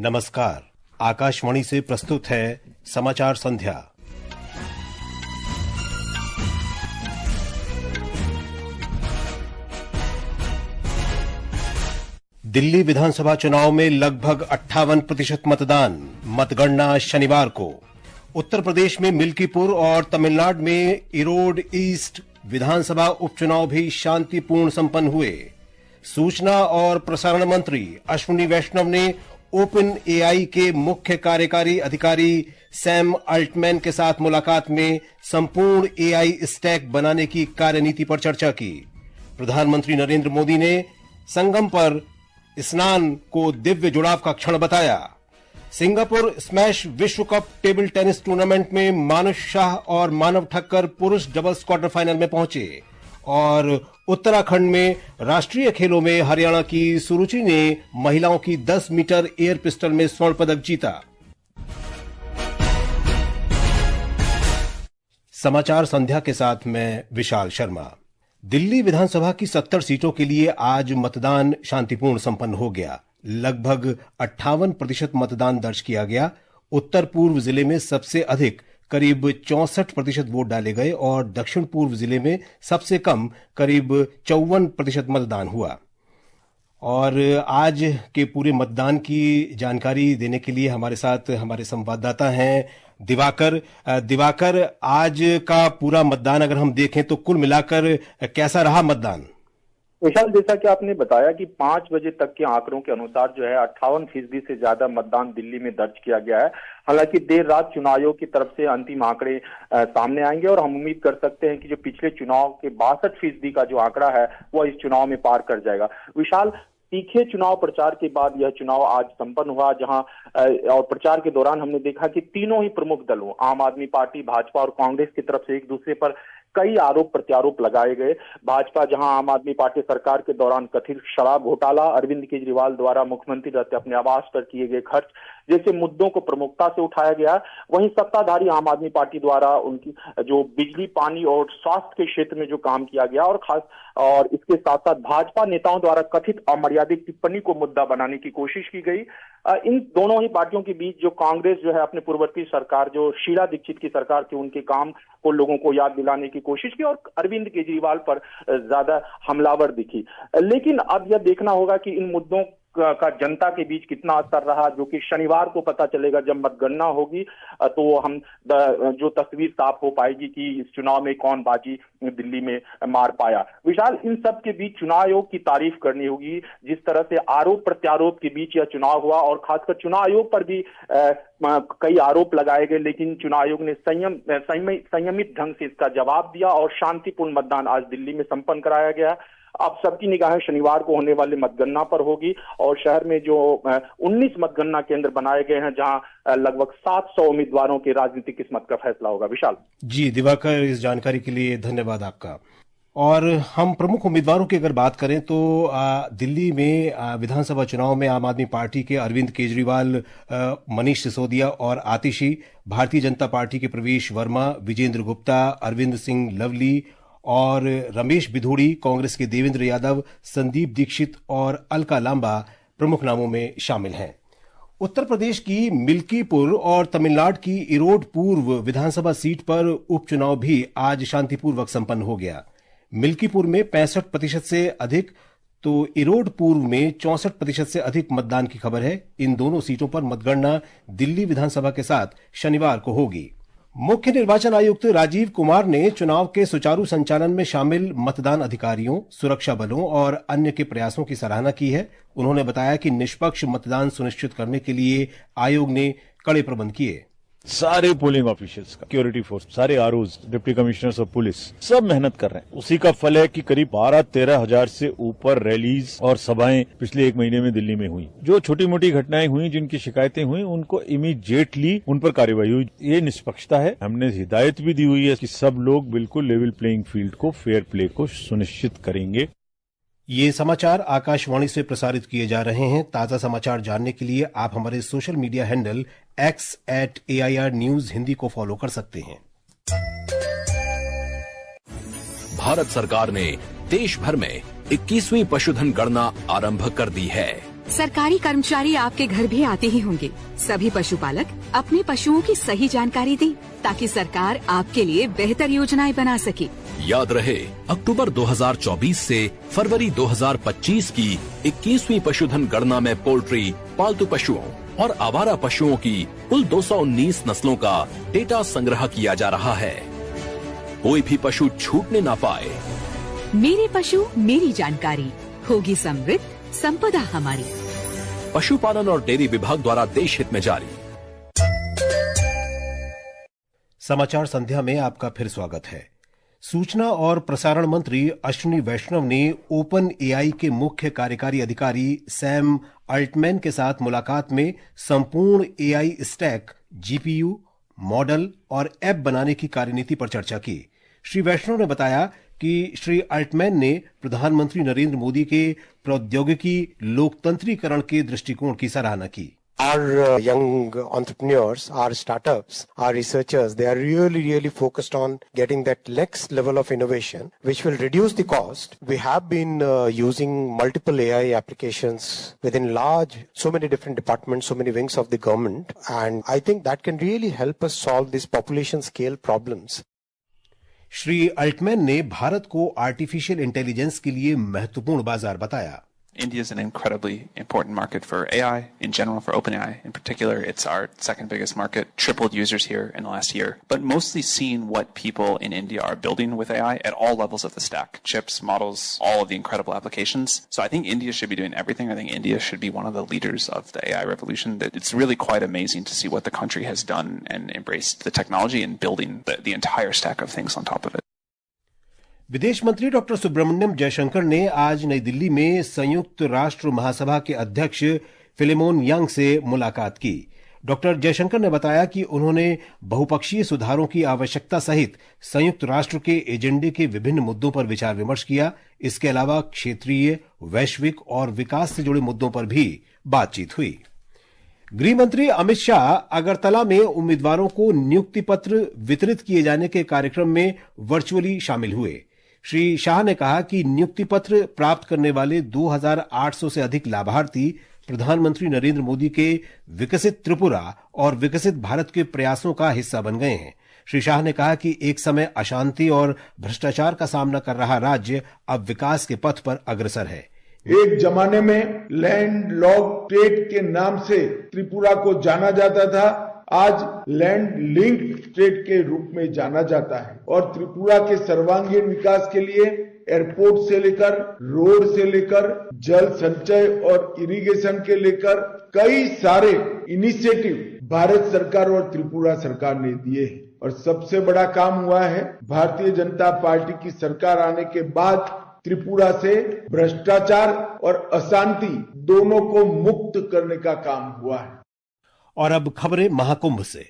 नमस्कार। आकाशवाणी से प्रस्तुत है समाचार संध्या। दिल्ली विधानसभा चुनाव में लगभग 58% मतदान। मतगणना शनिवार को। उत्तर प्रदेश में मिल्कीपुर और तमिलनाडु में इरोड ईस्ट विधानसभा उपचुनाव भी शांतिपूर्ण संपन्न हुए। सूचना और प्रसारण मंत्री अश्विनी वैष्णव ने ओपन एआई के मुख्य कार्यकारी अधिकारी सैम अल्टमैन के साथ मुलाकात में संपूर्ण एआई स्टैक बनाने की कार्यनीति पर चर्चा की। प्रधानमंत्री नरेंद्र मोदी ने संगम पर स्नान को दिव्य जुड़ाव का क्षण बताया। सिंगापुर स्मैश विश्व कप टेबल टेनिस टूर्नामेंट में मानुष शाह और मानव ठक्कर पुरुष डबल्स क्वार्टर फाइनल में पहुंचे और उत्तराखंड में राष्ट्रीय खेलों में हरियाणा की सुरुचि ने महिलाओं की 10 मीटर एयर पिस्टल में स्वर्ण पदक जीता। समाचार संध्या के साथ मैं विशाल शर्मा। दिल्ली विधानसभा की 70 सीटों के लिए आज मतदान शांतिपूर्ण संपन्न हो गया। लगभग 58% मतदान दर्ज किया गया। उत्तर पूर्व जिले में सबसे अधिक करीब 64% वोट डाले गए और दक्षिण पूर्व जिले में सबसे कम करीब 54% मतदान हुआ। और आज के पूरे मतदान की जानकारी देने के लिए हमारे साथ हमारे संवाददाता हैं दिवाकर। आज का पूरा मतदान अगर हम देखें तो कुल मिलाकर कैसा रहा मतदान? विशाल, जैसा कि आपने बताया कि 5 बजे तक के आंकड़ों के अनुसार जो है 58% से ज्यादा मतदान दिल्ली में दर्ज किया गया है। हालांकि देर रात चुनाव आयोग की तरफ से अंतिम आंकड़े सामने आएंगे और हम उम्मीद कर सकते हैं कि जो पिछले चुनाव के 62% का जो आंकड़ा है वह इस चुनाव में पार कर जाएगा। विशाल, तीखे चुनाव प्रचार के बाद यह चुनाव आज संपन्न हुआ, जहां और प्रचार के दौरान हमने देखा कि तीनों ही प्रमुख दलों आम आदमी पार्टी, भाजपा और कांग्रेस की तरफ से एक दूसरे पर कई आरोप प्रत्यारोप लगाए गए। भाजपा जहां आम आदमी पार्टी सरकार के दौरान कथित शराब घोटाला, अरविंद केजरीवाल द्वारा मुख्यमंत्री रहते अपने आवास पर किए गए खर्च जैसे मुद्दों को प्रमुखता से उठाया गया, वहीं सत्ताधारी आम आदमी पार्टी द्वारा उनकी जो बिजली, पानी और स्वास्थ्य के क्षेत्र में जो काम किया गया और इसके साथ साथ भाजपा नेताओं द्वारा कथित अमर्यादित टिप्पणी को मुद्दा बनाने की कोशिश की गई। इन दोनों ही पार्टियों के बीच जो कांग्रेस जो है अपने पूर्ववर्ती सरकार जो शीला दीक्षित की सरकार थी उनके काम को लोगों को याद दिलाने की कोशिश की और अरविंद केजरीवाल पर ज्यादा हमलावर दिखी। लेकिन अब यह देखना होगा कि इन मुद्दों का जनता के बीच कितना असर रहा, जो कि शनिवार को पता चलेगा जब मतगणना होगी। तो हम जो तस्वीर साफ हो पाएगी कि इस चुनाव में कौन बाजी दिल्ली में मार पाया। विशाल, इन सब के बीच चुनाव आयोग की तारीफ करनी होगी, जिस तरह से आरोप प्रत्यारोप के बीच यह चुनाव हुआ और खासकर चुनाव आयोग पर भी कई आरोप लगाए गए, लेकिन चुनाव आयोग ने संयमित ढंग से इसका जवाब दिया और शांतिपूर्ण मतदान आज दिल्ली में संपन्न कराया गया। अब सबकी निगाहें शनिवार को होने वाले मतगणना पर होगी और शहर में जो 19 मतगणना केंद्र बनाए गए हैं, जहां लगभग 700 उम्मीदवारों के राजनीतिक किस्मत का फैसला होगा। विशाल जी, दिवाकर, इस जानकारी के लिए धन्यवाद आपका। और हम प्रमुख उम्मीदवारों की अगर बात करें तो दिल्ली में विधानसभा चुनाव में आम आदमी पार्टी के अरविंद केजरीवाल, मनीष सिसोदिया और आतिशी, भारतीय जनता पार्टी के प्रवेश वर्मा, विजेंद्र गुप्ता, अरविंद सिंह लवली और रमेश बिधूड़ी, कांग्रेस के देवेंद्र यादव, संदीप दीक्षित और अलका लांबा प्रमुख नामों में शामिल हैं। उत्तर प्रदेश की मिल्कीपुर और तमिलनाडु की इरोड पूर्व विधानसभा सीट पर उपचुनाव भी आज शांतिपूर्वक संपन्न हो गया। मिल्कीपुर में 65% से अधिक तो इरोड पूर्व में 64% से अधिक मतदान की खबर है। इन दोनों सीटों पर मतगणना दिल्ली विधानसभा के साथ शनिवार को होगी। मुख्य निर्वाचन आयुक्त राजीव कुमार ने चुनाव के सुचारू संचालन में शामिल मतदान अधिकारियों, सुरक्षा बलों और अन्य के प्रयासों की सराहना की है। उन्होंने बताया कि निष्पक्ष मतदान सुनिश्चित करने के लिए आयोग ने कड़े प्रबंध किए। सारे पोलिंग ऑफिशियल्स का, सिक्योरिटी फोर्स, सारे ROs, deputy commissioners of police सब मेहनत कर रहे हैं। उसी का फल है कि करीब 12-13 हजार से ऊपर रैलीज और सभाएं पिछले 1 महीने में दिल्ली में हुई। जो छोटी मोटी घटनाएं हुई, जिनकी शिकायतें हुई, उनको इमीडिएटली उन पर कार्रवाई हुई। ये निष्पक्षता है। हमने हिदायत भी दी हुई है कि सब लोग बिल्कुल लेवल प्लेइंग फील्ड को, फेयर प्ले को सुनिश्चित करेंगे। ये समाचार आकाशवाणी से प्रसारित किए जा रहे हैं। ताजा समाचार जानने के लिए आप हमारे social media handle x@AIR News Hindi को फॉलो कर सकते हैं। भारत सरकार ने देश भर में 21वीं पशुधन गणना आरंभ कर दी है। सरकारी कर्मचारी आपके घर भी आते ही होंगे। सभी पशुपालक अपने पशुओं की सही जानकारी दें ताकि सरकार आपके लिए बेहतर योजनाएं बना सके। याद रहे, अक्टूबर 2024 से फरवरी 2025 की 21वीं पशुधन गणना में पोल्ट्री, पालतू पशुओं और आवारा पशुओं की कुल 219 नस्लों का डेटा संग्रह किया जा रहा है। कोई भी पशु छूटने ना पाए। मेरे पशु मेरी जानकारी, होगी समृद्ध संपदा हमारी। पशुपालन और डेयरी विभाग द्वारा देश हित में जारी। समाचार संध्या में आपका फिर स्वागत है। सूचना और प्रसारण मंत्री अश्विनी वैष्णव ने ओपन एआई के मुख्य कार्यकारी अधिकारी सैम अल्टमैन के साथ मुलाकात में संपूर्ण एआई स्टैक, जीपीयू, मॉडल और ऐप बनाने की कार्यनीति पर चर्चा की। श्री वैष्णव ने बताया कि श्री अल्टमैन ने प्रधानमंत्री नरेंद्र मोदी के प्रौद्योगिकी लोकतंत्रीकरण के दृष्टिकोण की सराहना की। Our young entrepreneurs, our startups, our researchers, they are really focused on getting that next level of innovation, which will reduce the cost. We have been using multiple AI applications within so many different departments, so many wings of the government. And I think that can really help us solve these population scale problems. Shri Altman ने भारत को artificial intelligence के लिए महत्वपूर्ण बाजार बताया। India is an incredibly important market for AI in general, for OpenAI in particular. It's our second biggest market, tripled users here in the last year, but mostly seeing what people in India are building with AI at all levels of the stack, chips, models, all of the incredible applications. So I think India should be doing everything. I think India should be one of the leaders of the AI revolution. It's really quite amazing to see what the country has done and embraced the technology and building the entire stack of things on top of it. विदेश मंत्री doctor Subramaniam Jaishankar ने आज नई दिल्ली में संयुक्त राष्ट्र महासभा के अध्यक्ष फिलेमोन यांग से मुलाकात की। डॉक्टर जयशंकर ने बताया कि उन्होंने बहुपक्षीय सुधारों की आवश्यकता सहित संयुक्त राष्ट्र के एजेंडे के विभिन्न मुद्दों पर विचार विमर्श किया। इसके अलावा क्षेत्रीय, वैश्विक और विकास से जुड़े मुद्दों पर भी बातचीत हुई। गृह मंत्री अमित शाह अगरतला में उम्मीदवारों को नियुक्ति पत्र वितरित किए जाने के कार्यक्रम में वर्चुअली शामिल हुए। श्री शाह ने कहा कि नियुक्ति पत्र प्राप्त करने वाले 2,800 से अधिक लाभार्थी प्रधानमंत्री नरेंद्र मोदी के विकसित त्रिपुरा और विकसित भारत के प्रयासों का हिस्सा बन गए हैं। श्री शाह ने कहा कि एक समय अशांति और भ्रष्टाचार का सामना कर रहा राज्य अब विकास के पथ पर अग्रसर है। एक जमाने में लैंड लॉक स्टेट के नाम से त्रिपुरा को जाना जाता था, आज लैंड लिंक स्टेट के रूप में जाना जाता है और त्रिपुरा के सर्वांगीण विकास के लिए एयरपोर्ट से लेकर रोड से लेकर जल संचय और इरिगेशन के लेकर कई सारे इनिशिएटिव भारत सरकार और त्रिपुरा सरकार ने दिए हैं। और सबसे बड़ा काम हुआ है, भारतीय जनता पार्टी की सरकार आने के बाद त्रिपुरा से भ्रष्टाचार और अशांति दोनों को मुक्त करने का काम हुआ है। और अब खबरें महाकुंभ से।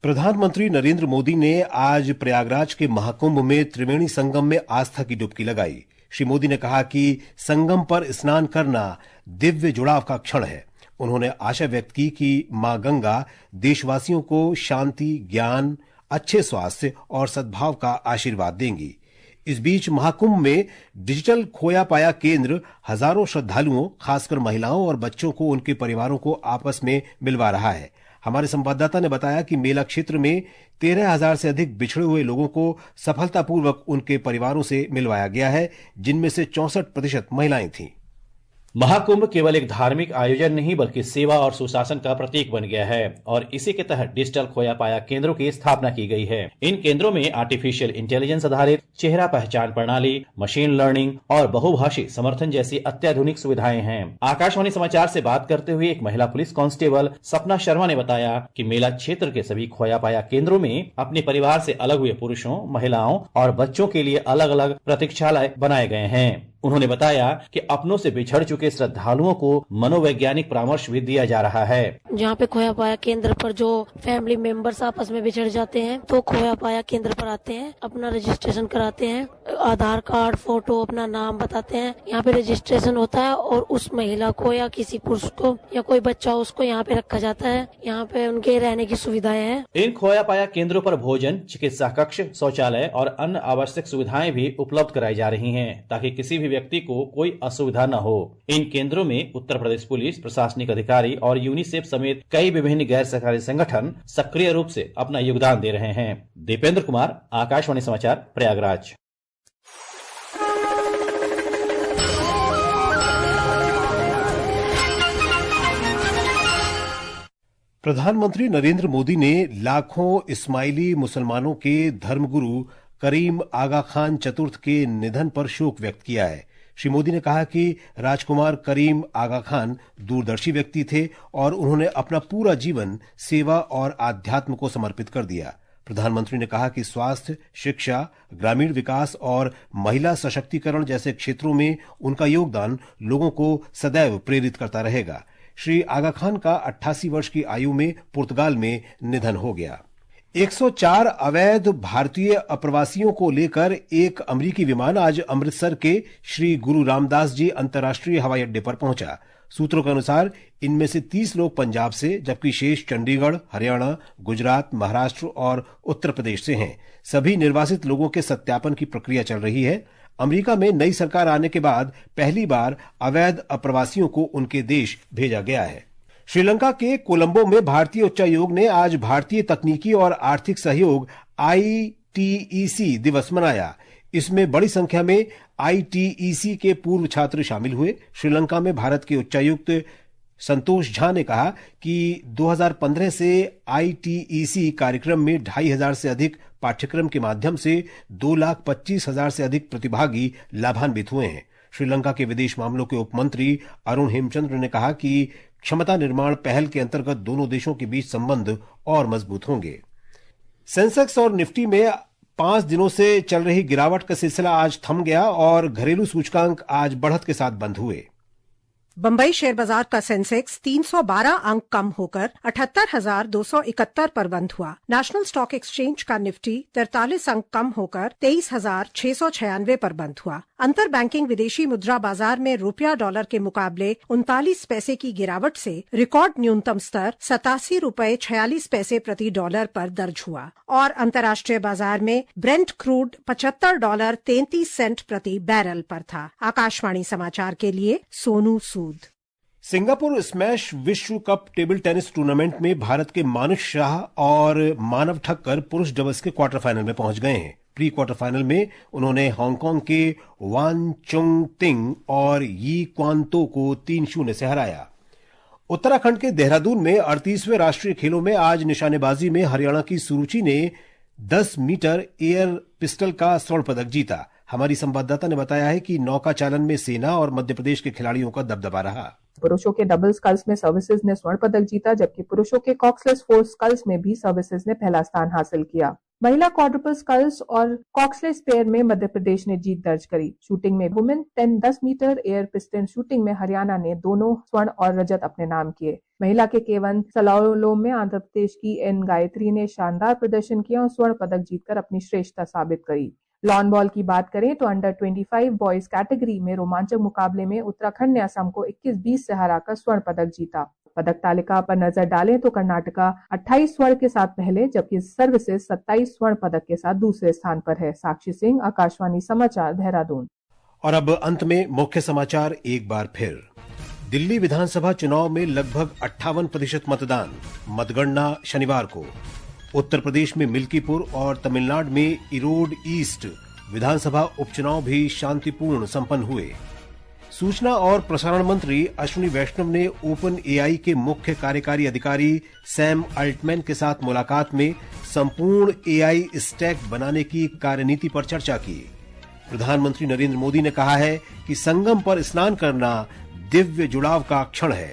प्रधानमंत्री नरेंद्र मोदी ने आज प्रयागराज के महाकुंभ में त्रिवेणी संगम में आस्था की डुबकी लगाई। श्री मोदी ने कहा कि संगम पर स्नान करना दिव्य जुड़ाव का क्षण है। उन्होंने आशा व्यक्त की कि मां गंगा देशवासियों को शांति, ज्ञान, अच्छे स्वास्थ्य और सद्भाव का आशीर्वाद देंगी। इस बीच महाकुंभ में डिजिटल खोया पाया केंद्र हजारों श्रद्धालुओं, खासकर महिलाओं और बच्चों को उनके परिवारों को आपस में मिलवा रहा है। हमारे संवाददाता ने बताया कि मेला क्षेत्र में 13,000 से अधिक बिछड़े हुए लोगों को सफलतापूर्वक उनके परिवारों से मिलवाया गया है, जिनमें से 64% महिलाएं थीं। महाकुंभ केवल एक धार्मिक आयोजन नहीं बल्कि सेवा और सुशासन का प्रतीक बन गया है और इसी के तहत डिजिटल खोया पाया केंद्रों की स्थापना की गई है। इन केंद्रों में आर्टिफिशियल इंटेलिजेंस आधारित चेहरा पहचान प्रणाली, मशीन लर्निंग और बहुभाषी समर्थन जैसी अत्याधुनिक सुविधाएं हैं। आकाशवाणी समाचार से बात करते हुए एक महिला पुलिस कांस्टेबल सपना शर्मा ने बताया कि मेला क्षेत्र के सभी खोया पाया केंद्रों में अपने परिवार से अलग हुए पुरुषों, महिलाओं और बच्चों के लिए अलग अलग प्रतीक्षालय बनाए गए हैं। उन्होंने बताया कि अपनों से बिछड़ चुके श्रद्धालुओं को मनोवैज्ञानिक परामर्श भी दिया जा रहा है। जहाँ पे खोया पाया केंद्र पर जो फैमिली मेंबर्स आपस में बिछड़ जाते हैं तो खोया पाया केंद्र पर आते हैं, अपना रजिस्ट्रेशन कराते हैं आधार कार्ड, फोटो, अपना नाम बताते हैं। यहाँ पे रजिस्ट्रेशन होता है और उस महिला को या किसी पुरुष को या कोई बच्चा उसको यहाँ पे रखा जाता है। यहाँ पे उनके रहने की सुविधाएं हैं। इन खोया पाया केंद्रों पर भोजन, चिकित्सा कक्ष, शौचालय और अन्य आवश्यक सुविधाएं भी उपलब्ध कराई जा रही हैं ताकि किसी भी व्यक्ति को कोई असुविधा न हो। इन केंद्रों में उत्तर प्रदेश पुलिस, प्रशासनिक अधिकारी और यूनिसेफ समेत कई विभिन्न गैर सरकारी संगठन सक्रिय रूप से अपना योगदान दे रहे हैं। दीपेंद्र कुमार, आकाशवाणी समाचार, प्रयागराज। प्रधानमंत्री नरेंद्र मोदी ने लाखों इस्माइली मुसलमानों के धर्मगुरु करीम आगा खान चतुर्थ के निधन पर शोक व्यक्त किया है। श्री मोदी ने कहा कि राजकुमार करीम आगा खान दूरदर्शी व्यक्ति थे और उन्होंने अपना पूरा जीवन सेवा और आध्यात्म को समर्पित कर दिया। प्रधानमंत्री ने कहा कि स्वास्थ्य, शिक्षा, ग्रामीण विकास और महिला सशक्तिकरण जैसे क्षेत्रों में उनका योगदान लोगों को सदैव प्रेरित करता रहेगा। श्री आगा खान का 88 वर्ष की आयु में पुर्तगाल में निधन हो गया। 104 अवैध भारतीय अप्रवासियों को लेकर एक अमेरिकी विमान आज अमृतसर के श्री गुरु रामदास जी अंतर्राष्ट्रीय हवाई अड्डे पर पहुंचा। सूत्रों के अनुसार इनमें से 30 लोग पंजाब से, जबकि शेष चंडीगढ़, हरियाणा, गुजरात, महाराष्ट्र और उत्तर प्रदेश से हैं। सभी निर्वासित लोगों के सत्यापन की प्रक्रिया चल रही है। अमेरिका में नई सरकार आने के बाद पहली बार अवैध अप्रवासियों को उनके देश भेजा गया है। श्रीलंका के कोलंबो में भारतीय उच्चायोग ने आज भारतीय तकनीकी और आर्थिक सहयोग ITEC दिवस मनाया। इसमें बड़ी संख्या में ITEC के पूर्व छात्र शामिल हुए। श्रीलंका में भारत के उच्चायुक्त संतोष झा ने कहा कि 2015 से ITEC कार्यक्रम में 2,500 से अधिक पाठ्यक्रम के माध्यम से 2,25,000 से अधिक प्रतिभागी लाभान्वित हुए हैं। श्रीलंका के विदेश मामलों के उप मंत्री अरुण हेमचंद्र ने कहा कि क्षमता निर्माण पहल के अंतर्गत दोनों देशों के बीच संबंध और मजबूत होंगे। सेंसेक्स और निफ्टी में 5 दिनों से चल रही गिरावट का सिलसिला आज थम गया और घरेलू सूचकांक आज बढ़त के साथ बंद हुए। बम्बई शेयर बाजार का सेंसेक्स 312 अंक कम होकर 78,271 पर बंद हुआ। नेशनल स्टॉक एक्सचेंज का निफ्टी 43 अंक कम होकर 23,696 पर बंद हुआ। अंतर बैंकिंग विदेशी मुद्रा बाजार में रुपया डॉलर के मुकाबले 39 पैसे की गिरावट से रिकॉर्ड न्यूनतम स्तर 87 रुपये 46 पैसे प्रति डॉलर पर दर्ज हुआ और अंतर्राष्ट्रीय बाजार में ब्रेंट क्रूड $75.33 प्रति बैरल पर था। आकाशवाणी समाचार के लिए सोनू सूद। सिंगापुर स्मैश विश्व कप टेबल टेनिस टूर्नामेंट में भारत के मानुष शाह और मानव ठक्कर पुरुष डबल्स के क्वार्टर फाइनल में पहुंच गए हैं। प्री क्वार्टर फाइनल में उन्होंने हांगकांग के वान चुंग तिंग और यी क्वान तो को 3-0 से हराया। उत्तराखंड के देहरादून में 38वें राष्ट्रीय खेलों में आज निशानेबाजी में हरियाणा की सुरुचि ने 10 मीटर एयर पिस्टल का स्वर्ण पदक जीता। हमारी संवाददाता ने बताया है कि नौका चालन में सेना और मध्य प्रदेश के खिलाड़ियों का दबदबा रहा। पुरुषों के डबल स्कल्स में सर्विसेज ने स्वर्ण पदक जीता, जबकि पुरुषों के कॉक्सलेस फोर स्कल्स में भी सर्विसेज ने पहला स्थान हासिल किया। महिला क्वाड्रुपल स्कल्स और कॉक्सलेस पेयर में मध्य प्रदेश ने जीत दर्ज करी। शूटिंग में women 10 metre air pistol shooting में हरियाणा ने दोनों स्वर्ण और रजत अपने नाम किए। महिला के केवन सलालोम में आंध्र प्रदेश की एन गायत्री ने शानदार प्रदर्शन किया और स्वर्ण पदक जीतकर अपनी श्रेष्ठता साबित करी। लॉन बॉल की बात करें तो अंडर 25 बॉयज कैटेगरी में रोमांचक मुकाबले में उत्तराखंड ने असम को 21-20 से हराकर स्वर्ण पदक जीता। पदक तालिका पर नजर डालें तो कर्नाटका 28 स्वर्ण के साथ पहले, जबकि सर्विसेज 27 स्वर्ण पदक के साथ दूसरे स्थान पर है। साक्षी सिंह, आकाशवाणी समाचार, देहरादून। और अब अंत में मुख्य समाचार एक बार फिर। दिल्ली विधानसभा चुनाव में लगभग 58% मतदान, मतगणना शनिवार को। उत्तर प्रदेश में मिल्कीपुर और तमिलनाडु में इरोड ईस्ट विधानसभा उपचुनाव भी शांतिपूर्ण संपन्न हुए। सूचना और प्रसारण मंत्री अश्विनी वैष्णव ने ओपन एआई के मुख्य कार्यकारी अधिकारी सैम अल्टमैन के साथ मुलाकात में संपूर्ण एआई स्टैक बनाने की कार्यनीति पर चर्चा की। प्रधानमंत्री नरेंद्र मोदी ने कहा है कि संगम पर स्नान करना दिव्य जुड़ाव का क्षण है।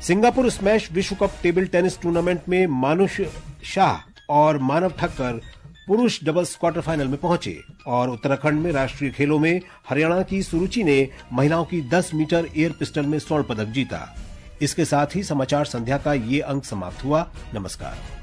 सिंगापुर स्मैश विश्व कप टेबल टेनिस टूर्नामेंट में मानुष शाह और मानव ठक्कर पुरुष डबल्स क्वार्टर फाइनल में पहुंचे और उत्तराखंड में राष्ट्रीय खेलों में हरियाणा की सुरुचि ने महिलाओं की 10 मीटर एयर पिस्टल में स्वर्ण पदक जीता। इसके साथ ही समाचार संध्या का ये अंक समाप्त हुआ। नमस्कार।